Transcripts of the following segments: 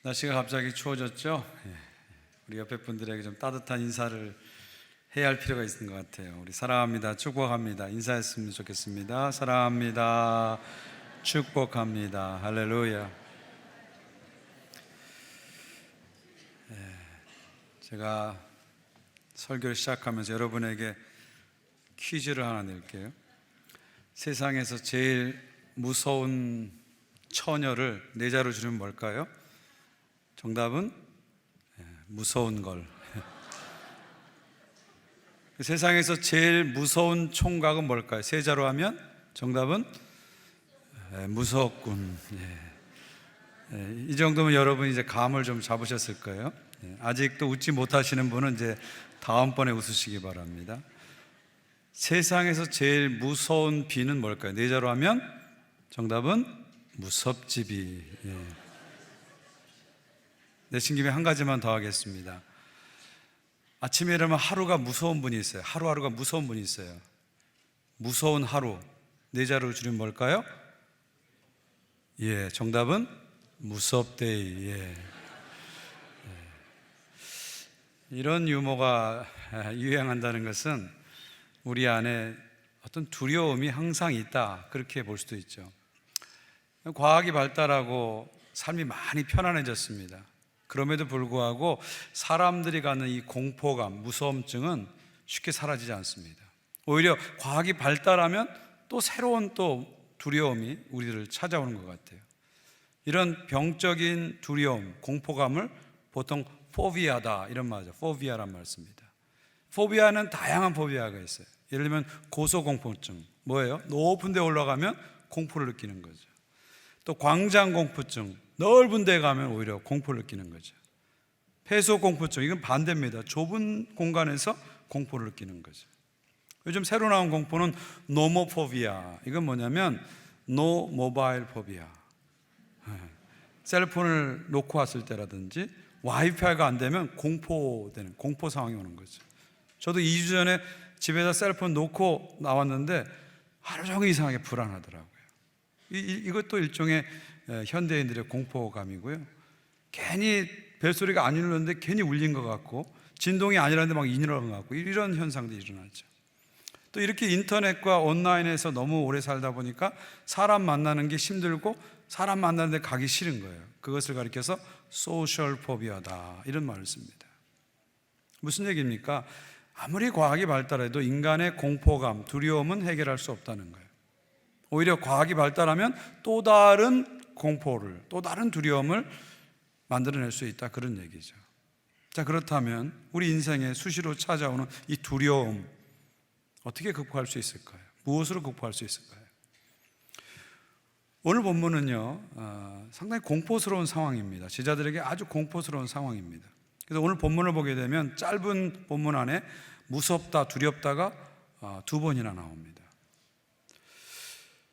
날씨가 갑자기 추워졌죠? 우리 옆에 분들에게 좀 따뜻한 인사를 해야 할 필요가 있는 것 같아요. 우리 사랑합니다, 축복합니다 인사했으면 좋겠습니다. 사랑합니다, 축복합니다. 할렐루야. 제가 설교를 시작하면서 여러분에게 퀴즈를 하나 낼게요. 세상에서 제일 무서운 처녀를 네 자로 줄이면 뭘까요? 정답은 무서운 걸. 세상에서 제일 무서운 총각은 뭘까요? 세 자로 하면 정답은 무섭군. 이 정도면 여러분 이제 감을 좀 잡으셨을 거예요. 아직도 웃지 못하시는 분은 이제 다음번에 웃으시기 바랍니다. 세상에서 제일 무서운 비는 뭘까요? 네 자로 하면 정답은 무섭지비. 내신 김에 한 가지만 더 하겠습니다. 아침에 일어나면 하루가 무서운 분이 있어요. 하루하루가 무서운 분이 있어요. 무서운 하루, 네 자로 줄이면 뭘까요? 정답은 무섭데이. 이런 유머가 유행한다는 것은 우리 안에 어떤 두려움이 항상 있다, 그렇게 볼 수도 있죠. 과학이 발달하고 삶이 많이 편안해졌습니다. 그럼에도 불구하고 사람들이 갖는 이 공포감, 무서움증은 쉽게 사라지지 않습니다. 오히려 과학이 발달하면 또 새로운 또 두려움이 우리를 찾아오는 것 같아요. 이런 병적인 두려움, 공포감을 보통 포비아다, 이런 말이죠. 포비아란 말 씁니다. 포비아는 다양한 포비아가 있어요. 예를 들면 고소공포증, 뭐예요? 높은 데 올라가면 공포를 느끼는 거죠. 또 광장공포증, 넓은 데 가면 오히려 공포를 느끼는 거죠. 폐소공포증, 이건 반대입니다. 좁은 공간에서 공포를 느끼는 거죠. 요즘 새로 나온 공포는 노모포비아. 이건 뭐냐면 노 모바일 포비아. 셀폰을 놓고 왔을 때라든지 와이파이가 안 되면 공포되는, 공포 상황이 오는 거죠. 저도 2주 전에 집에서 셀폰 놓고 나왔는데 하루 종일 이상하게 불안하더라고요. 이것도 일종의 현대인들의 공포감이고요. 괜히 벨소리가 안 울렸는데 괜히 울린 것 같고, 진동이 아니라는데 막 일어난 것 같고, 이런 현상들이 일어나죠. 또 이렇게 인터넷과 온라인에서 너무 오래 살다 보니까 사람 만나는 게 힘들고 사람 만나는 데 가기 싫은 거예요. 그것을 가리켜서 소셜 포비아다, 이런 말을 씁니다. 무슨 얘기입니까? 아무리 과학이 발달해도 인간의 공포감, 두려움은 해결할 수 없다는 거예요. 오히려 과학이 발달하면 또 다른 공포를, 또 다른 두려움을 만들어낼 수 있다, 그런 얘기죠. 자, 그렇다면 우리 인생에 수시로 찾아오는 이 두려움, 어떻게 극복할 수 있을까요? 무엇으로 극복할 수 있을까요? 오늘 본문은요, 상당히 공포스러운 상황입니다. 제자들에게 아주 공포스러운 상황입니다. 그래서 오늘 본문을 보게 되면 짧은 본문 안에 무섭다, 두렵다가 두 번이나 나옵니다.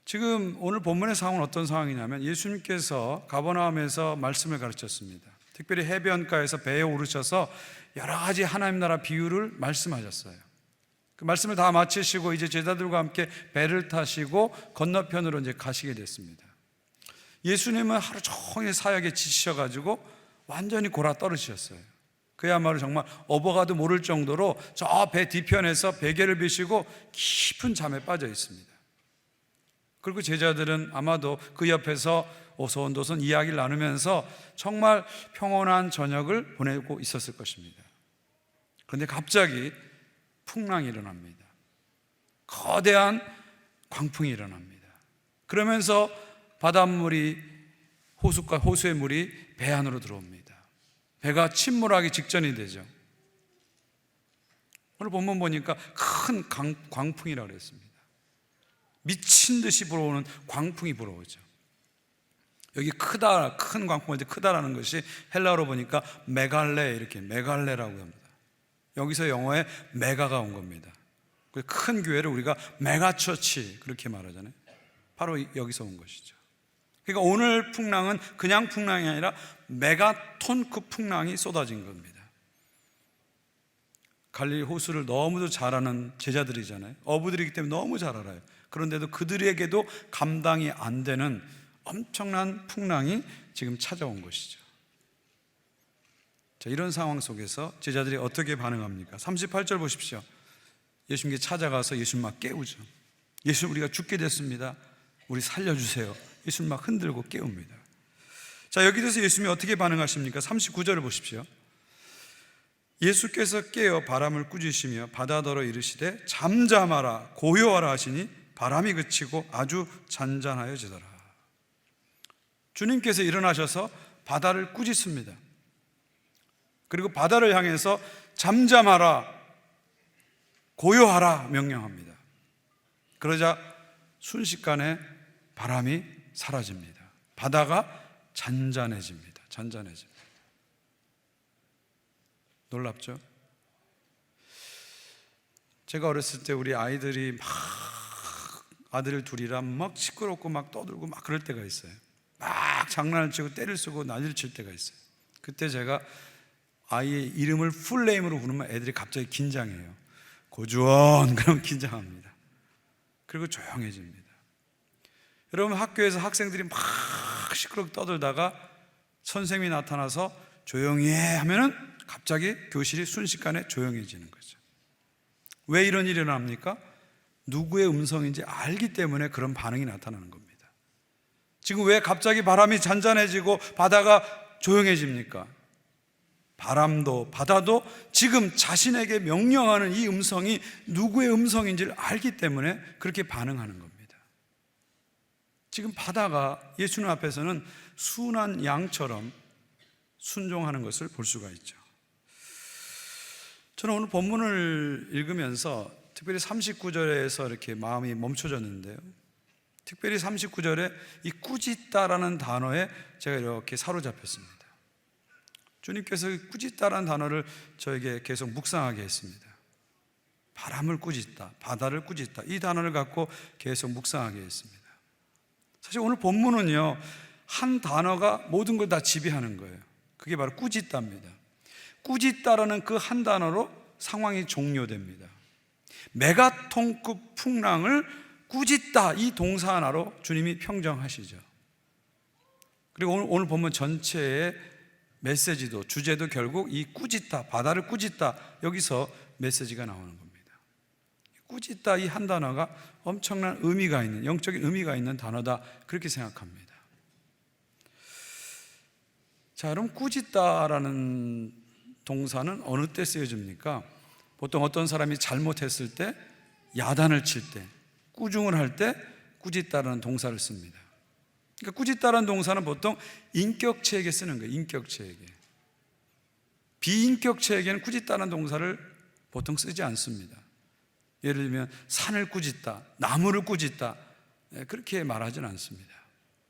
지금 오늘 본문의 상황은 어떤 상황이냐면, 예수님께서 가버나움에서 말씀을 가르쳤습니다. 특별히 해변가에서 배에 오르셔서 여러 가지 하나님 나라 비유를 말씀하셨어요. 그 말씀을 다 마치시고 이제 제자들과 함께 배를 타시고 건너편으로 이제 가시게 됐습니다. 예수님은 하루 종일 사역에 지치셔가지고 완전히 골아 떨어지셨어요. 그야말로 정말 어버가도 모를 정도로 저 배 뒤편에서 베개를 비시고 깊은 잠에 빠져 있습니다. 그리고 제자들은 아마도 그 옆에서 오손도손 이야기를 나누면서 정말 평온한 저녁을 보내고 있었을 것입니다. 그런데 갑자기 풍랑이 일어납니다. 거대한 광풍이 일어납니다. 그러면서 바닷물이, 호수의 물이 배 안으로 들어옵니다. 배가 침몰하기 직전이 되죠. 오늘 본문 보니까 큰 광풍이라고 그랬습니다. 미친 듯이 불어오는 광풍이 불어오죠. 여기 크다, 큰 광풍, 이제 크다라는 것이 헬라어로 보니까 메갈레, 이렇게 메갈레라고 합니다. 여기서 영어에 메가가 온 겁니다. 큰 교회를 우리가 메가처치, 그렇게 말하잖아요. 바로 여기서 온 것이죠. 그러니까 오늘 풍랑은 그냥 풍랑이 아니라 메가톤급 풍랑이 쏟아진 겁니다. 갈릴리 호수를 너무도 잘 아는 제자들이잖아요. 어부들이기 때문에 너무 잘 알아요. 그런데도 그들에게도 감당이 안 되는 엄청난 풍랑이 지금 찾아온 것이죠. 자, 이런 상황 속에서 제자들이 어떻게 반응합니까? 38절 보십시오. 예수님께 찾아가서 예수님 막 깨우죠. 예수님, 우리가 죽게 됐습니다. 우리 살려주세요. 예수님 막 흔들고 깨웁니다. 자, 여기 대해서 예수님이 어떻게 반응하십니까? 39절을 보십시오. 예수께서 깨어 바람을 꾸짖으시며 바다더러 이르시되 잠잠하라 고요하라 하시니 바람이 그치고 아주 잔잔하여지더라. 주님께서 일어나셔서 바다를 꾸짖습니다. 그리고 바다를 향해서 잠잠하라 고요하라 명령합니다. 그러자 순식간에 바람이 사라집니다. 바다가 잔잔해집니다. 잔잔해집니다. 놀랍죠? 제가 어렸을 때 우리 아이들이 막 아들 둘이라 막 시끄럽고 막 떠들고 막 그럴 때가 있어요. 막 장난을 치고 때를 쓰고 난리를 칠 때가 있어요. 그때 제가 아이의 이름을 풀네임으로 부르면 애들이 갑자기 긴장해요. 고주원, 그럼 긴장합니다. 그리고 조용해집니다. 여러분, 학교에서 학생들이 막 시끄럽게 떠들다가 선생님이 나타나서 조용히 해 하면은 갑자기 교실이 순식간에 조용해지는 거죠. 왜 이런 일이 일어납니까? 누구의 음성인지 알기 때문에 그런 반응이 나타나는 겁니다. 지금 왜 갑자기 바람이 잔잔해지고 바다가 조용해집니까? 바람도 바다도 지금 자신에게 명령하는 이 음성이 누구의 음성인지를 알기 때문에 그렇게 반응하는 겁니다. 지금 바다가 예수님 앞에서는 순한 양처럼 순종하는 것을 볼 수가 있죠. 저는 오늘 본문을 읽으면서 특별히 39절에서 이렇게 마음이 멈춰졌는데요. 특별히 39절에 이 꾸짖다라는 단어에 제가 이렇게 사로잡혔습니다. 주님께서 꾸짖다라는 단어를 저에게 계속 묵상하게 했습니다. 바람을 꾸짖다, 바다를 꾸짖다, 이 단어를 갖고 계속 묵상하게 했습니다. 사실 오늘 본문은요, 한 단어가 모든 걸 다 지배하는 거예요. 그게 바로 꾸짖다입니다. 꾸짖다라는 그 한 단어로 상황이 종료됩니다. 메가톤급 풍랑을 꾸짖다, 이 동사 하나로 주님이 평정하시죠. 그리고 오늘 본문 전체의 메시지도, 주제도 결국 이 꾸짖다, 바다를 꾸짖다, 여기서 메시지가 나오는 겁니다. 꾸짖다, 이 한 단어가 엄청난 의미가 있는, 영적인 의미가 있는 단어다, 그렇게 생각합니다. 자, 그럼 꾸짖다라는 동사는 어느 때 쓰여집니까? 보통 어떤 사람이 잘못했을 때, 야단을 칠 때, 꾸중을 할 때 꾸짖다라는 동사를 씁니다. 그러니까 꾸짖다라는 동사는 보통 인격체에게 쓰는 거예요. 인격체에게. 비인격체에게는 꾸짖다라는 동사를 보통 쓰지 않습니다. 예를 들면 산을 꾸짖다, 나무를 꾸짖다, 그렇게 말하지는 않습니다.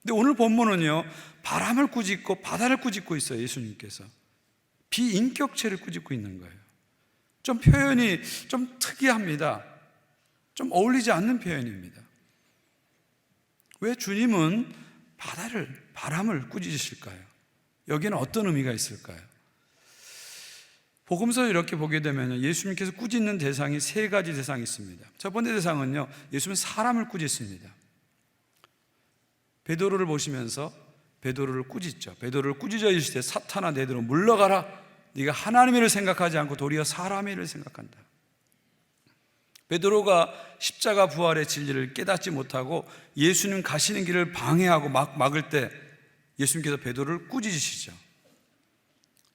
근데 오늘 본문은요, 바람을 꾸짖고 바다를 꾸짖고 있어요. 예수님께서 비인격체를 꾸짖고 있는 거예요. 좀 표현이 좀 특이합니다. 좀 어울리지 않는 표현입니다. 왜 주님은 바람을 꾸짖으실까요? 여기에는 어떤 의미가 있을까요? 복음서를 이렇게 보게 되면 예수님께서 꾸짖는 대상이 세 가지 대상이 있습니다. 첫 번째 대상은요, 예수님은 사람을 꾸짖습니다. 베드로를 보시면서 베드로를 꾸짖죠. 베드로를 꾸짖어 이르시되 사탄아 내게로 물러가라. 네가 하나님의 일을 생각하지 않고 도리어 사람의 일을 생각한다. 베드로가 십자가 부활의 진리를 깨닫지 못하고 예수님 가시는 길을 방해하고 막을 때 예수님께서 베드로를 꾸짖으시죠.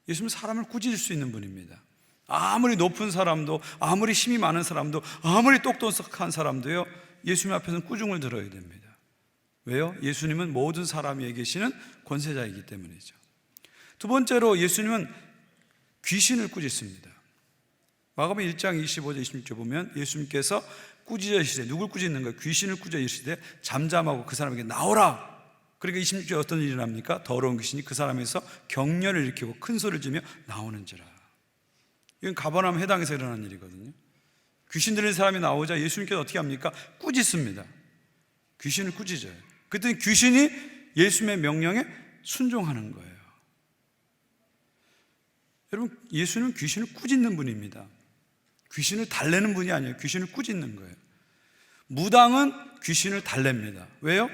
예수님은 사람을 꾸짖을 수 있는 분입니다. 아무리 높은 사람도, 아무리 힘이 많은 사람도, 아무리 똑똑한 사람도요, 예수님 앞에서는 꾸중을 들어야 됩니다. 왜요? 예수님은 모든 사람 위에 계시는 권세자이기 때문이죠. 두 번째로 예수님은 귀신을 꾸짖습니다. 마가복음 1장 25절 26절 보면 예수님께서 꾸짖어 이르시되, 누굴 꾸짖는 거예요? 귀신을 꾸짖어 이르시되 잠잠하고 그 사람에게 나오라. 그러니까 26절에 어떤 일이 납니까? 더러운 귀신이 그 사람에서 격렬을 일으키고 큰 소리를 지며 나오는지라. 이건 가버나움 해당에서 일어난 일이거든요. 귀신 들린 사람이 나오자 예수님께서 어떻게 합니까? 꾸짖습니다. 귀신을 꾸짖어요. 그랬더니 귀신이 예수님의 명령에 순종하는 거예요. 여러분, 예수는 귀신을 꾸짖는 분입니다. 귀신을 달래는 분이 아니에요. 귀신을 꾸짖는 거예요. 무당은 귀신을 달랩니다. 왜요?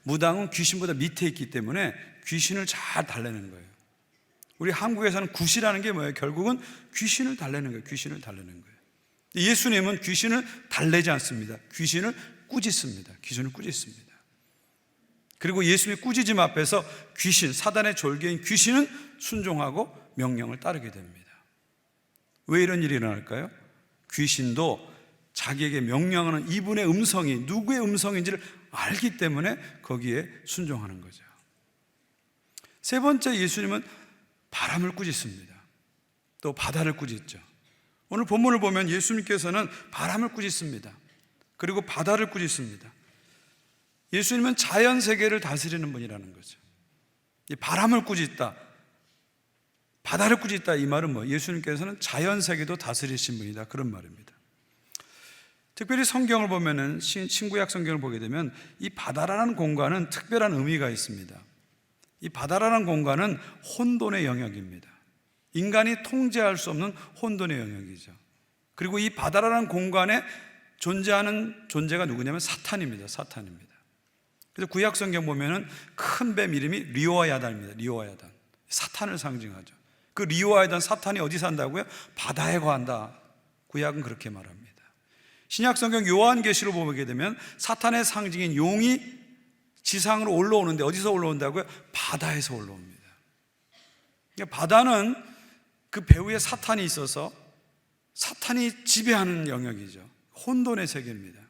무당은 귀신보다 밑에 있기 때문에 귀신을 잘 달래는 거예요. 우리 한국에서는 굿이라는 게 뭐예요? 결국은 귀신을 달래는 거예요. 귀신을 달래는 거예요. 예수님은 귀신을 달래지 않습니다. 귀신을 꾸짖습니다. 귀신을 꾸짖습니다. 그리고 예수님의 꾸짖음 앞에서 귀신, 사단의 졸개인 귀신은 순종하고 명령을 따르게 됩니다. 왜 이런 일이 일어날까요? 귀신도 자기에게 명령하는 이분의 음성이 누구의 음성인지를 알기 때문에 거기에 순종하는 거죠. 세 번째, 예수님은 바람을 꾸짖습니다. 또 바다를 꾸짖죠. 오늘 본문을 보면 예수님께서는 바람을 꾸짖습니다. 그리고 바다를 꾸짖습니다. 예수님은 자연 세계를 다스리는 분이라는 거죠. 이 바람을 꾸짖다, 바다를 꾸짖다, 이 말은 뭐 예수님께서는 자연 세계도 다스리신 분이다, 그런 말입니다. 특별히 성경을 보면은, 신구약 성경을 보게 되면 이 바다라는 공간은 특별한 의미가 있습니다. 이 바다라는 공간은 혼돈의 영역입니다. 인간이 통제할 수 없는 혼돈의 영역이죠. 그리고 이 바다라는 공간에 존재하는 존재가 누구냐면 사탄입니다. 사탄입니다. 그래서 구약 성경 보면은 큰 뱀 이름이 리오아야단입니다. 리오아야단. 사탄을 상징하죠. 그 리오아야단 사탄이 어디 산다고요? 바다에 거한다. 구약은 그렇게 말합니다. 신약 성경 요한계시로 보게 되면 사탄의 상징인 용이 지상으로 올라오는데 어디서 올라온다고요? 바다에서 올라옵니다. 그러니까 바다는 그 배후에 사탄이 있어서 사탄이 지배하는 영역이죠. 혼돈의 세계입니다.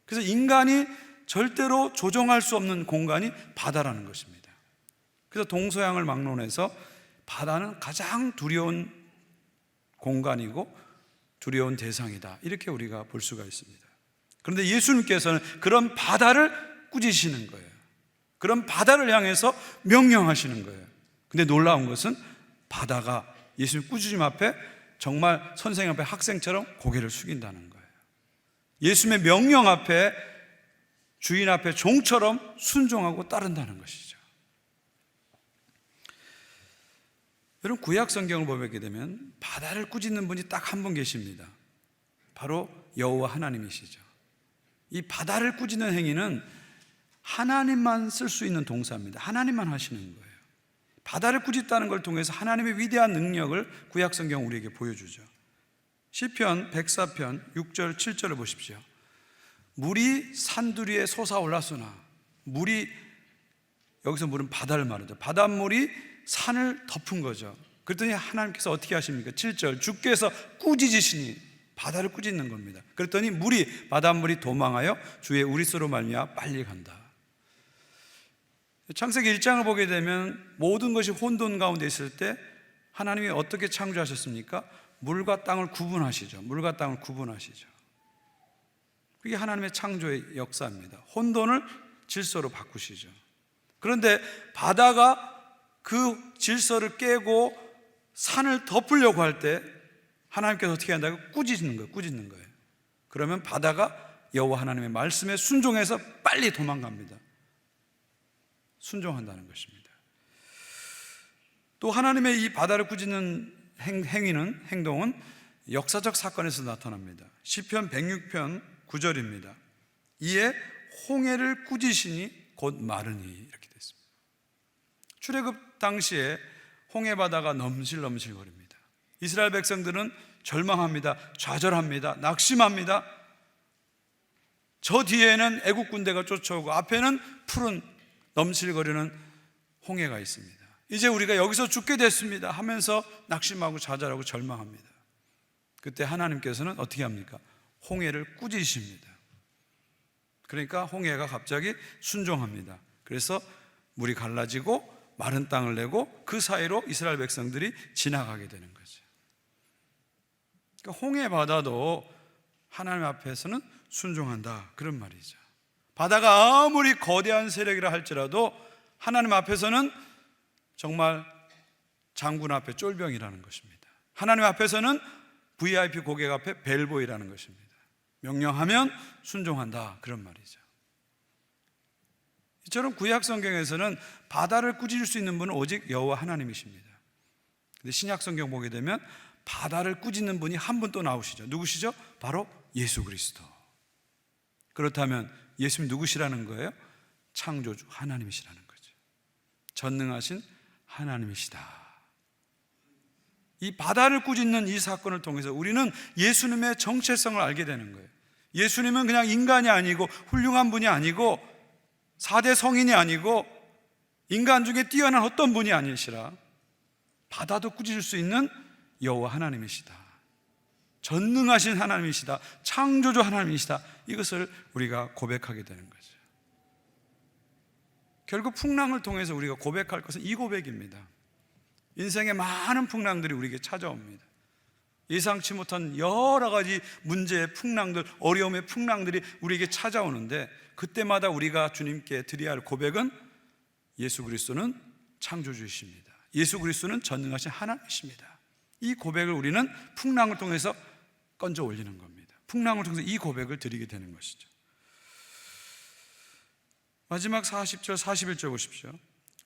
그래서 인간이 절대로 조종할 수 없는 공간이 바다라는 것입니다. 그래서 동서양을 막론해서 바다는 가장 두려운 공간이고 두려운 대상이다, 이렇게 우리가 볼 수가 있습니다. 그런데 예수님께서는 그런 바다를 꾸짖으시는 거예요. 그런 바다를 향해서 명령하시는 거예요. 근데 놀라운 것은 바다가 예수님 꾸짖음 앞에 정말 선생님 앞에 학생처럼 고개를 숙인다는 거예요. 예수님의 명령 앞에 주인 앞에 종처럼 순종하고 따른다는 것이죠. 여러분, 구약 성경을 보게 되면 바다를 꾸짖는 분이 딱 한 분 계십니다. 바로 여호와 하나님이시죠. 이 바다를 꾸짖는 행위는 하나님만 쓸 수 있는 동사입니다. 하나님만 하시는 거예요. 바다를 꾸짖다는 걸 통해서 하나님의 위대한 능력을 구약 성경 우리에게 보여주죠. 시편 104편 6절 7절을 보십시오. 물이 산두리에 솟아올랐으나, 물이, 여기서 물은 바다를 말하죠. 바닷물이 산을 덮은 거죠. 그랬더니 하나님께서 어떻게 하십니까? 7절, 주께서 꾸짖으시니, 바다를 꾸짖는 겁니다. 그랬더니 물이, 바닷물이 도망하여 주의 우리스로 말미암아 빨리 간다. 창세기 1장을 보게 되면 모든 것이 혼돈 가운데 있을 때 하나님이 어떻게 창조하셨습니까? 물과 땅을 구분하시죠. 물과 땅을 구분하시죠. 그게 하나님의 창조의 역사입니다. 혼돈을 질서로 바꾸시죠. 그런데 바다가 그 질서를 깨고 산을 덮으려고 할 때 하나님께서 어떻게 한다고? 꾸짖는 거예요. 꾸짖는 거예요. 그러면 바다가 여호와 하나님의 말씀에 순종해서 빨리 도망갑니다. 순종한다는 것입니다. 또 하나님의 이 바다를 꾸짖는 행동은 역사적 사건에서 나타납니다. 시편 106편 9절입니다. 이에 홍해를 꾸짖으시니 곧 마르니, 이렇게 되어 있습니다. 출애굽 당시에 홍해 바다가 넘실넘실거립니다. 이스라엘 백성들은 절망합니다. 좌절합니다. 낙심합니다. 저 뒤에는 애국 군대가 쫓아오고 앞에는 푸른 넘실거리는 홍해가 있습니다. 이제 우리가 여기서 죽게 됐습니다 하면서 낙심하고 좌절하고 절망합니다. 그때 하나님께서는 어떻게 합니까? 홍해를 꾸짖으십니다. 그러니까 홍해가 갑자기 순종합니다. 그래서 물이 갈라지고 마른 땅을 내고 그 사이로 이스라엘 백성들이 지나가게 되는 거죠. 그러니까 홍해 바다도 하나님 앞에서는 순종한다, 그런 말이죠. 바다가 아무리 거대한 세력이라 할지라도 하나님 앞에서는 정말 장군 앞에 쫄병이라는 것입니다. 하나님 앞에서는 VIP 고객 앞에 벨보이라는 것입니다. 명령하면 순종한다, 그런 말이죠. 이처럼 구약 성경에서는 바다를 꾸짖을 수 있는 분은 오직 여호와 하나님이십니다. 근데 신약 성경 보게 되면 바다를 꾸짖는 분이 한 분 또 나오시죠. 누구시죠? 바로 예수 그리스도. 그렇다면 예수님 누구시라는 거예요? 창조주 하나님이시라는 거죠. 전능하신 하나님이시다. 이 바다를 꾸짖는 이 사건을 통해서 우리는 예수님의 정체성을 알게 되는 거예요. 예수님은 그냥 인간이 아니고 훌륭한 분이 아니고 4대 성인이 아니고 인간 중에 뛰어난 어떤 분이 아니시라 바다도 꾸짖을 수 있는 여호와 하나님이시다. 전능하신 하나님이시다. 창조주 하나님이시다. 이것을 우리가 고백하게 되는 거죠. 결국 풍랑을 통해서 우리가 고백할 것은 이 고백입니다. 인생의 많은 풍랑들이 우리에게 찾아옵니다. 예상치 못한 여러 가지 문제의 풍랑들, 어려움의 풍랑들이 우리에게 찾아오는데 그때마다 우리가 주님께 드려야 할 고백은 예수 그리스도는 창조주이십니다. 예수 그리스도는 전능하신 하나님이십니다. 이 고백을 우리는 풍랑을 통해서 건져 올리는 겁니다. 풍랑을 통해서 이 고백을 드리게 되는 것이죠. 마지막 40절, 41절 보십시오.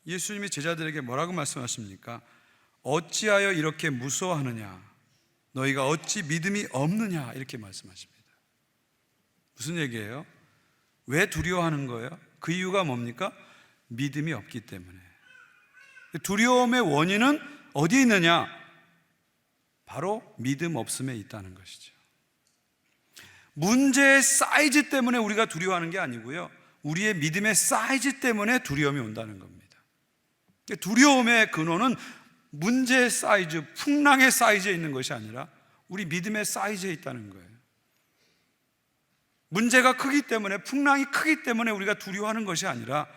예수님이 제자들에게 뭐라고 말씀하십니까? 어찌하여 이렇게 무서워하느냐? 너희가 어찌 믿음이 없느냐? 이렇게 말씀하십니다. 무슨 얘기예요? 왜 두려워하는 거예요? 그 이유가 뭡니까? 믿음이 없기 때문에. 두려움의 원인은 어디에 있느냐? 바로 믿음 없음에 있다는 것이죠. 문제의 사이즈 때문에 우리가 두려워하는 게 아니고요, 우리의 믿음의 사이즈 때문에 두려움이 온다는 겁니다. 두려움의 근원은 문제의 사이즈, 풍랑의 사이즈에 있는 것이 아니라 우리 믿음의 사이즈에 있다는 거예요. 문제가 크기 때문에, 풍랑이 크기 때문에 우리가 두려워하는 것이 아니라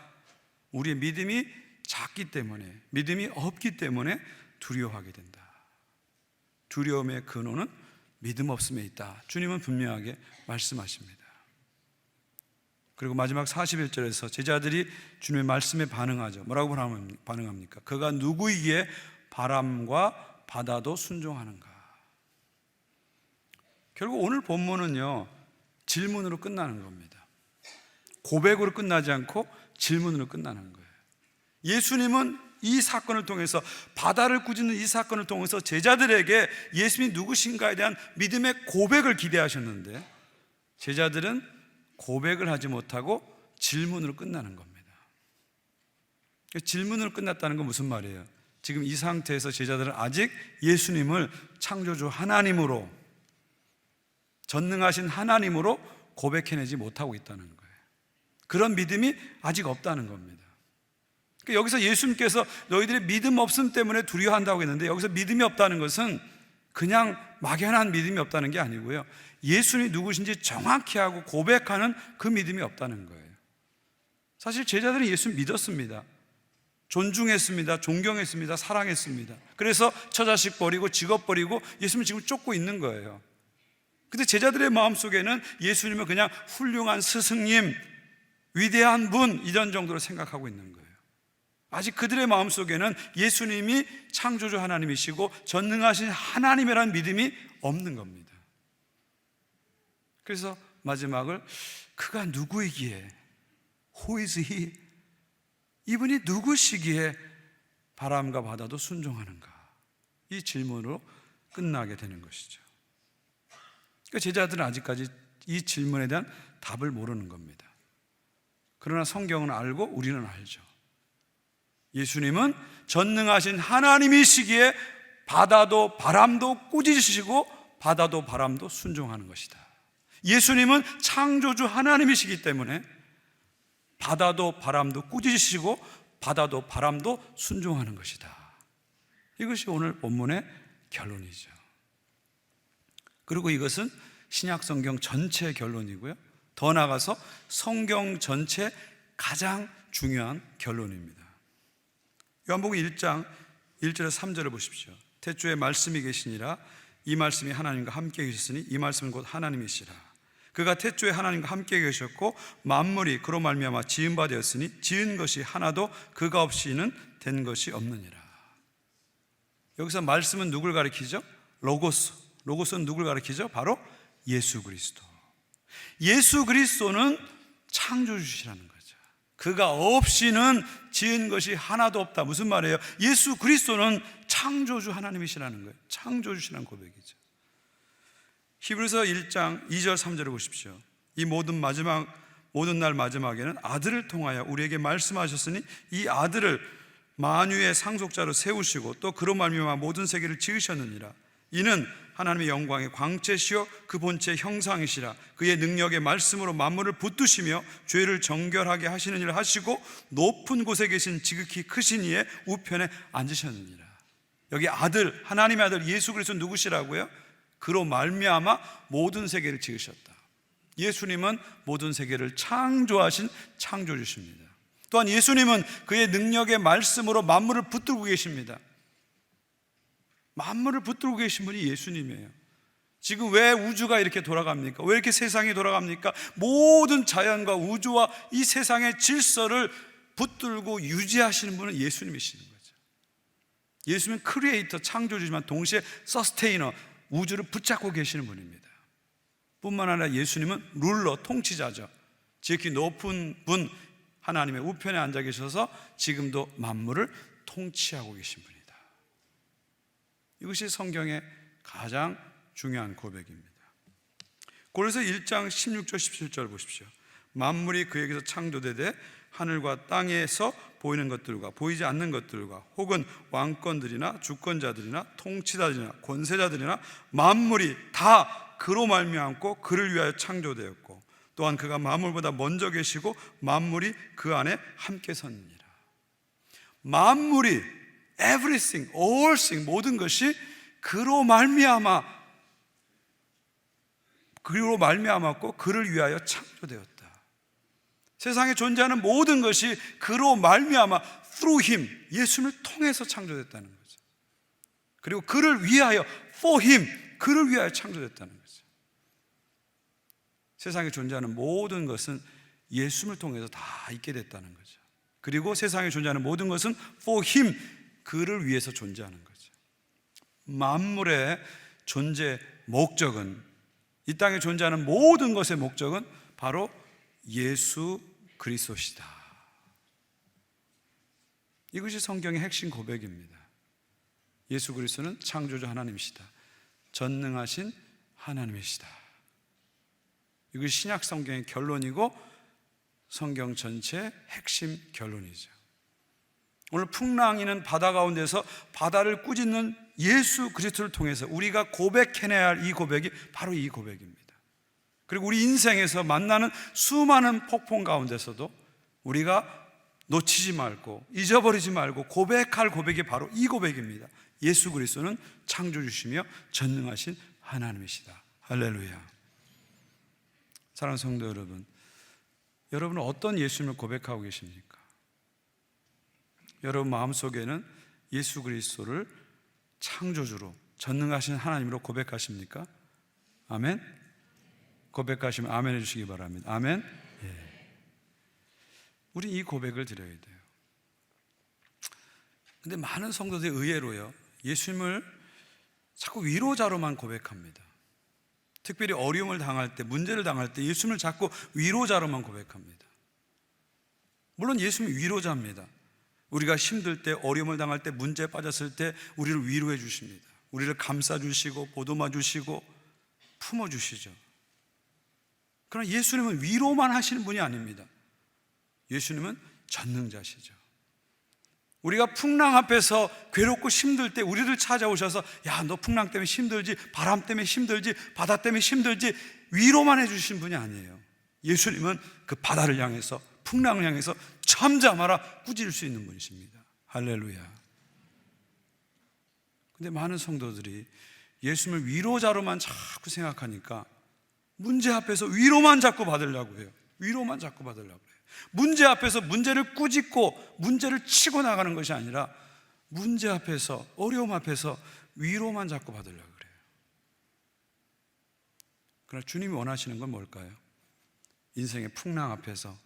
우리의 믿음이 작기 때문에, 믿음이 없기 때문에 두려워하게 된다. 두려움의 근원은 믿음 없음에 있다. 주님은 분명하게 말씀하십니다. 그리고 마지막 41절에서 제자들이 주님의 말씀에 반응하죠. 뭐라고 반응합니까? 그가 누구이기에 바람과 바다도 순종하는가? 결국 오늘 본문은요, 질문으로 끝나는 겁니다. 고백으로 끝나지 않고 질문으로 끝나는 거예요. 예수님은 이 사건을 통해서, 바다를 꾸짖는 이 사건을 통해서 제자들에게 예수님이 누구신가에 대한 믿음의 고백을 기대하셨는데 제자들은 고백을 하지 못하고 질문으로 끝나는 겁니다. 질문으로 끝났다는 건 무슨 말이에요? 지금 이 상태에서 제자들은 아직 예수님을 창조주 하나님으로, 전능하신 하나님으로 고백해내지 못하고 있다는 거예요. 그런 믿음이 아직 없다는 겁니다. 여기서 예수님께서 너희들의 믿음 없음 때문에 두려워한다고 했는데, 여기서 믿음이 없다는 것은 그냥 막연한 믿음이 없다는 게 아니고요, 예수님이 누구신지 정확히 하고 고백하는 그 믿음이 없다는 거예요. 사실 제자들은 예수를 믿었습니다. 존중했습니다. 존경했습니다. 사랑했습니다. 그래서 처자식 버리고 직업 버리고 예수님을 지금 쫓고 있는 거예요. 근데 제자들의 마음속에는 예수님은 그냥 훌륭한 스승님, 위대한 분, 이런 정도로 생각하고 있는 거예요. 아직 그들의 마음속에는 예수님이 창조주 하나님이시고 전능하신 하나님이라는 믿음이 없는 겁니다. 그래서 마지막을 그가 누구이기에, Who is he? 이분이 누구시기에 바람과 바다도 순종하는가? 이 질문으로 끝나게 되는 것이죠. 그러니까 제자들은 아직까지 이 질문에 대한 답을 모르는 겁니다. 그러나 성경은 알고 우리는 알죠. 예수님은 전능하신 하나님이시기에 바다도 바람도 꾸짖으시고 바다도 바람도 순종하는 것이다. 예수님은 창조주 하나님이시기 때문에 바다도 바람도 꾸짖으시고 바다도 바람도 순종하는 것이다. 이것이 오늘 본문의 결론이죠. 그리고 이것은 신약 성경 전체의 결론이고요, 더 나아가서 성경 전체 가장 중요한 결론입니다. 요한복음 1장 1절에서 3절을 보십시오. 태초에 말씀이 계시니라. 이 말씀이 하나님과 함께 계셨으니 이 말씀은 곧 하나님이시라. 그가 태초에 하나님과 함께 계셨고 만물이 그로 말미암아 지은 바 되었으니 지은 것이 하나도 그가 없이는 된 것이 없느니라. 여기서 말씀은 누굴 가리키죠? 로고스. 로고스는 누굴 가리키죠? 바로 예수 그리스도. 예수 그리스도는 창조주시라는 거죠. 그가 없이는 지은 것이 하나도 없다. 무슨 말이에요? 예수 그리스도는 창조주 하나님이시라는 거예요. 창조주시라는 고백이죠. 히브리서 1장 2절 3절을 보십시오. 이 모든 날 마지막에는 아들을 통하여 우리에게 말씀하셨으니 이 아들을 만유의 상속자로 세우시고 또 그로 말미암아 모든 세계를 지으셨느니라. 이는 하나님의 영광의 광채시요 그 본체의 형상이시라. 그의 능력의 말씀으로 만물을 붙드시며 죄를 정결하게 하시는 일을 하시고 높은 곳에 계신 지극히 크신 이의 우편에 앉으셨느니라. 여기 아들, 하나님의 아들 예수 그리스도 누구시라고요? 그로 말미암아 모든 세계를 지으셨다. 예수님은 모든 세계를 창조하신 창조주십니다. 또한 예수님은 그의 능력의 말씀으로 만물을 붙들고 계십니다. 만물을 붙들고 계신 분이 예수님이에요. 지금 왜 우주가 이렇게 돌아갑니까? 왜 이렇게 세상이 돌아갑니까? 모든 자연과 우주와 이 세상의 질서를 붙들고 유지하시는 분은 예수님이시는 거죠. 예수님은 크리에이터, 창조주지만 동시에 서스테이너, 우주를 붙잡고 계시는 분입니다. 뿐만 아니라 예수님은 룰러, 통치자죠. 지극히 높은 분, 하나님의 우편에 앉아 계셔서 지금도 만물을 통치하고 계신 분이다. 이것이 성경의 가장 중요한 고백입니다. 고린도서 1장 16절 17절 보십시오. 만물이 그에게서 창조되되 하늘과 땅에서 보이는 것들과 보이지 않는 것들과 혹은 왕권들이나 주권자들이나 통치자들이나 권세자들이나 만물이 다 그로 말미암고 그를 위하여 창조되었고 또한 그가 만물보다 먼저 계시고 만물이 그 안에 함께 섰느니라. 만물이 everything, all things, 모든 것이 그로 말미암았고 그를 위하여 창조되었다. 세상에 존재하는 모든 것이 그로 말미암아 through him, 예수님을 통해서 창조됐다는 거죠. 그리고 그를 위하여 for him, 그를 위하여 창조됐다는 거죠. 세상에 존재하는 모든 것은 예수님을 통해서 다 있게 됐다는 거죠. 그리고 세상에 존재하는 모든 것은 for him, 그를 위해서 존재하는 거죠. 만물의 존재 목적은, 이 땅에 존재하는 모든 것의 목적은 바로 예수 그리스도시다. 이것이 성경의 핵심 고백입니다. 예수 그리스도는 창조주 하나님이시다. 전능하신 하나님이시다. 이것이 신약 성경의 결론이고 성경 전체의 핵심 결론이죠. 오늘 풍랑이는 바다 가운데서 바다를 꾸짖는 예수 그리스도를 통해서 우리가 고백해내야 할 이 고백이 바로 이 고백입니다. 그리고 우리 인생에서 만나는 수많은 폭풍 가운데서도 우리가 놓치지 말고 잊어버리지 말고 고백할 고백이 바로 이 고백입니다. 예수 그리스도는 창조주시며 전능하신 하나님이시다. 할렐루야. 사랑하는 성도 여러분, 여러분은 어떤 예수님을 고백하고 계십니까? 여러분 마음속에는 예수 그리스도를 창조주로 전능하신 하나님으로 고백하십니까? 아멘? 고백하시면 아멘 해주시기 바랍니다. 아멘? 예. 우리 이 고백을 드려야 돼요. 근데 많은 성도들이 의외로요, 예수님을 자꾸 위로자로만 고백합니다. 특별히 어려움을 당할 때, 문제를 당할 때 예수님을 자꾸 위로자로만 고백합니다. 물론 예수님이 위로자입니다. 우리가 힘들 때, 어려움을 당할 때, 문제에 빠졌을 때 우리를 위로해 주십니다. 우리를 감싸주시고 보듬어 주시고 품어 주시죠. 그러나 예수님은 위로만 하시는 분이 아닙니다. 예수님은 전능자시죠. 우리가 풍랑 앞에서 괴롭고 힘들 때 우리를 찾아오셔서 야, 너 풍랑 때문에 힘들지, 바람 때문에 힘들지, 바다 때문에 힘들지, 위로만 해주신 분이 아니에요. 예수님은 그 바다를 향해서, 풍랑을 향해서 잠잠하라 꾸짖을 수 있는 분이십니다. 할렐루야. 근데 많은 성도들이 예수님을 위로자로만 자꾸 생각하니까 문제 앞에서 위로만 자꾸 받으려고 해요. 위로만 자꾸 받으려고 해요. 문제 앞에서 문제를 꾸짖고 문제를 치고 나가는 것이 아니라 문제 앞에서, 어려움 앞에서 위로만 자꾸 받으려고 그래요. 그러나 주님이 원하시는 건 뭘까요? 인생의 풍랑 앞에서,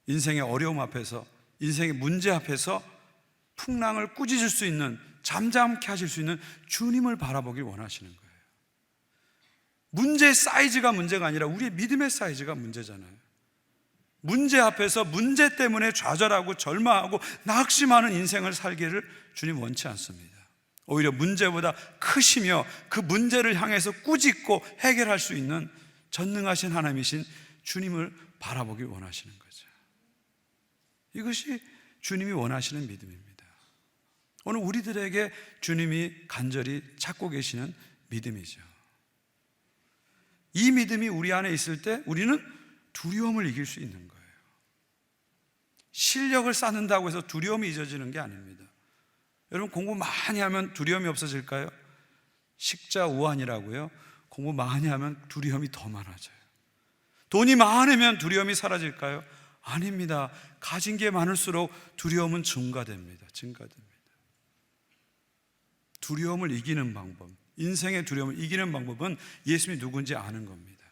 인생의 어려움 앞에서, 인생의 문제 앞에서 풍랑을 꾸짖을 수 있는, 잠잠케 하실 수 있는 주님을 바라보길 원하시는 거예요. 문제의 사이즈가 문제가 아니라 우리의 믿음의 사이즈가 문제잖아요. 문제 앞에서 문제 때문에 좌절하고 절망하고 낙심하는 인생을 살기를 주님 원치 않습니다. 오히려 문제보다 크시며 그 문제를 향해서 꾸짖고 해결할 수 있는 전능하신 하나님이신 주님을 바라보길 원하시는 거죠. 이것이 주님이 원하시는 믿음입니다. 오늘 우리들에게 주님이 간절히 찾고 계시는 믿음이죠. 이 믿음이 우리 안에 있을 때 우리는 두려움을 이길 수 있는 거예요. 실력을 쌓는다고 해서 두려움이 잊어지는 게 아닙니다. 여러분, 공부 많이 하면 두려움이 없어질까요? 식자우환이라고요. 공부 많이 하면 두려움이 더 많아져요. 돈이 많으면 두려움이 사라질까요? 아닙니다. 가진 게 많을수록 두려움은 증가됩니다. 두려움을 이기는 방법, 인생의 두려움을 이기는 방법은 예수님이 누군지 아는 겁니다.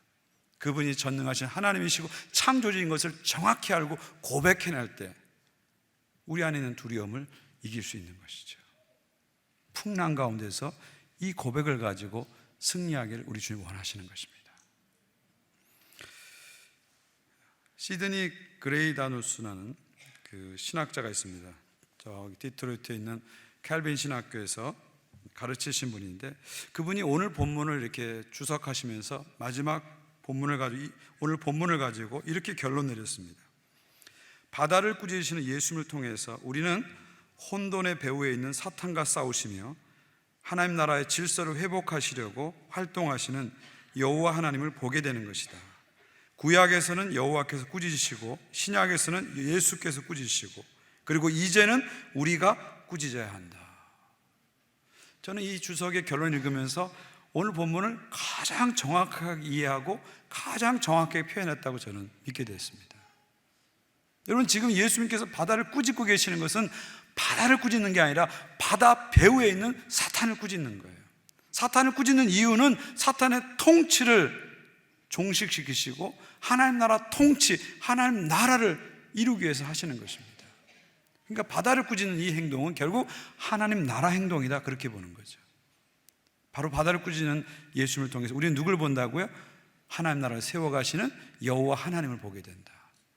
그분이 전능하신 하나님이시고 창조주인 것을 정확히 알고 고백해낼 때 우리 안에 있는 두려움을 이길 수 있는 것이죠. 풍랑 가운데서 이 고백을 가지고 승리하기를 우리 주님 원하시는 것입니다. 시드니 그레이다누스라는 그 신학자가 있습니다. 저기 디트로이트에 있는 캘빈 신학교에서 가르치신 분인데, 그분이 오늘 본문을 이렇게 주석하시면서 마지막 오늘 본문을 가지고 이렇게 결론 내렸습니다. 바다를 꾸짖으시는 예수님을 통해서 우리는 혼돈의 배후에 있는 사탄과 싸우시며 하나님 나라의 질서를 회복하시려고 활동하시는 여호와 하나님을 보게 되는 것이다. 구약에서는 여호와께서 꾸짖으시고 신약에서는 예수께서 꾸짖으시고, 그리고 이제는 우리가 꾸짖어야 한다. 저는 이 주석의 결론을 읽으면서 오늘 본문을 가장 정확하게 이해하고 가장 정확하게 표현했다고 저는 믿게 됐습니다. 여러분, 지금 예수님께서 바다를 꾸짖고 계시는 것은 바다를 꾸짖는 게 아니라 바다 배후에 있는 사탄을 꾸짖는 거예요. 사탄을 꾸짖는 이유는 사탄의 통치를 종식시키시고 하나님 나라 통치, 하나님 나라를 이루기 위해서 하시는 것입니다. 그러니까 바다를 꾸짖는 이 행동은 결국 하나님 나라 행동이다, 그렇게 보는 거죠. 바로 바다를 꾸짖는 예수님을 통해서 우리는 누굴 본다고요? 하나님 나라를 세워가시는 여호와 하나님을 보게 된다.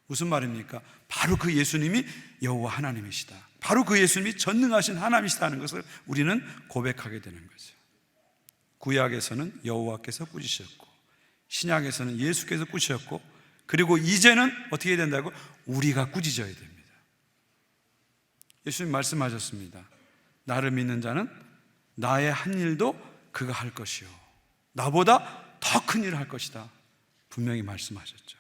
무슨 말입니까? 바로 그 예수님이 여호와 하나님이시다, 바로 그 예수님이 전능하신 하나님이시다는 것을 우리는 고백하게 되는 거죠. 구약에서는 여호와께서 꾸짖으셨고 신약에서는 예수께서 꾸짖으셨고, 그리고 이제는 어떻게 해야 된다고? 우리가 꾸짖어야 됩니다. 예수님 말씀하셨습니다. 나를 믿는 자는 나의 한 일도 그가 할 것이요, 나보다 더 큰 일을 할 것이다, 분명히 말씀하셨죠.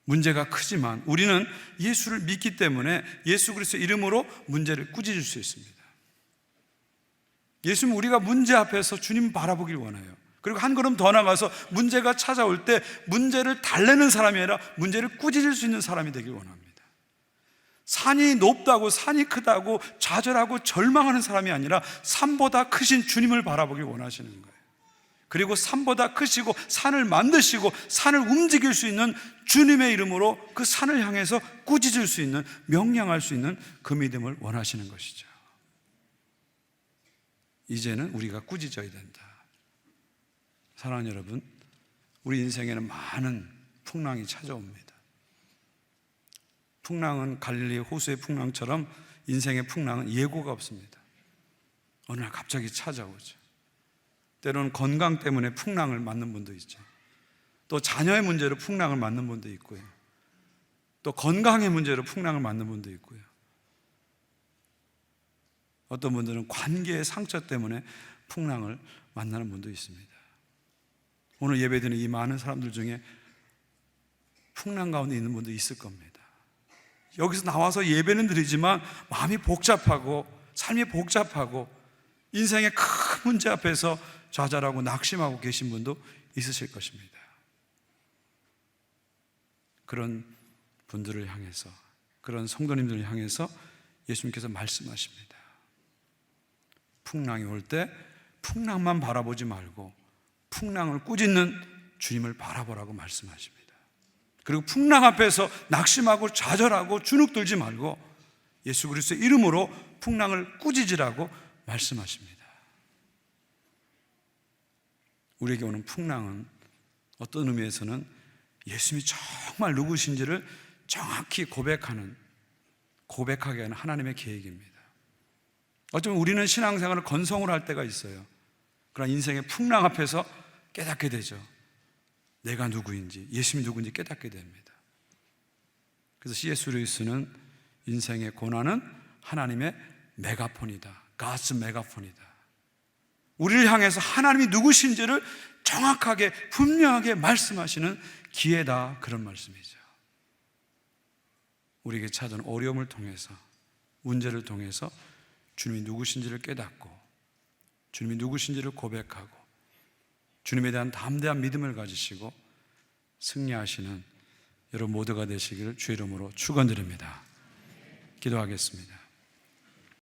문제가 크지만 우리는 예수를 믿기 때문에 예수 그리스도 이름으로 문제를 꾸짖을 수 있습니다. 예수님, 우리가 문제 앞에서 주님 바라보길 원해요. 그리고 한 걸음 더 나가서 문제가 찾아올 때 문제를 달래는 사람이 아니라 문제를 꾸짖을 수 있는 사람이 되길 원합니다. 산이 높다고, 산이 크다고 좌절하고 절망하는 사람이 아니라 산보다 크신 주님을 바라보길 원하시는 거예요. 그리고 산보다 크시고 산을 만드시고 산을 움직일 수 있는 주님의 이름으로 그 산을 향해서 꾸짖을 수 있는, 명령할 수 있는 그 믿음을 원하시는 것이죠. 이제는 우리가 꾸짖어야 된다. 사랑하는 여러분, 우리 인생에는 많은 풍랑이 찾아옵니다. 풍랑은 갈릴리 호수의 풍랑처럼 인생의 풍랑은 예고가 없습니다. 어느 날 갑자기 찾아오죠. 때로는 건강 때문에 풍랑을 맞는 분도 있죠. 또 자녀의 문제로 풍랑을 맞는 분도 있고요. 또 건강의 문제로 풍랑을 맞는 분도 있고요. 어떤 분들은 관계의 상처 때문에 풍랑을 만나는 분도 있습니다. 오늘 예배드리는 이 많은 사람들 중에 풍랑 가운데 있는 분도 있을 겁니다. 여기서 나와서 예배는 드리지만 마음이 복잡하고 삶이 복잡하고 인생의 큰 문제 앞에서 좌절하고 낙심하고 계신 분도 있으실 것입니다. 그런 분들을 향해서, 그런 성도님들을 향해서 예수님께서 말씀하십니다. 풍랑이 올 때 풍랑만 바라보지 말고 풍랑을 꾸짖는 주님을 바라보라고 말씀하십니다. 그리고 풍랑 앞에서 낙심하고 좌절하고 주눅들지 말고 예수 그리스도의 이름으로 풍랑을 꾸짖으라고 말씀하십니다. 우리에게 오는 풍랑은 어떤 의미에서는 예수님이 정말 누구신지를 정확히 고백하게 하는 하나님의 계획입니다. 어쩌면 우리는 신앙생활을 건성으로 할 때가 있어요. 그러나 인생의 풍랑 앞에서 깨닫게 되죠. 내가 누구인지, 예수님이 누구인지 깨닫게 됩니다. 그래서 C.S. 루이스는 인생의 고난은 하나님의 메가폰이다. God's 메가폰이다. 우리를 향해서 하나님이 누구신지를 정확하게 분명하게 말씀하시는 기회다, 그런 말씀이죠. 우리에게 찾아온 어려움을 통해서, 문제를 통해서 주님이 누구신지를 깨닫고 주님이 누구신지를 고백하고 주님에 대한 담대한 믿음을 가지시고 승리하시는 여러분 모두가 되시기를 주의 이름으로 축원드립니다. 기도하겠습니다.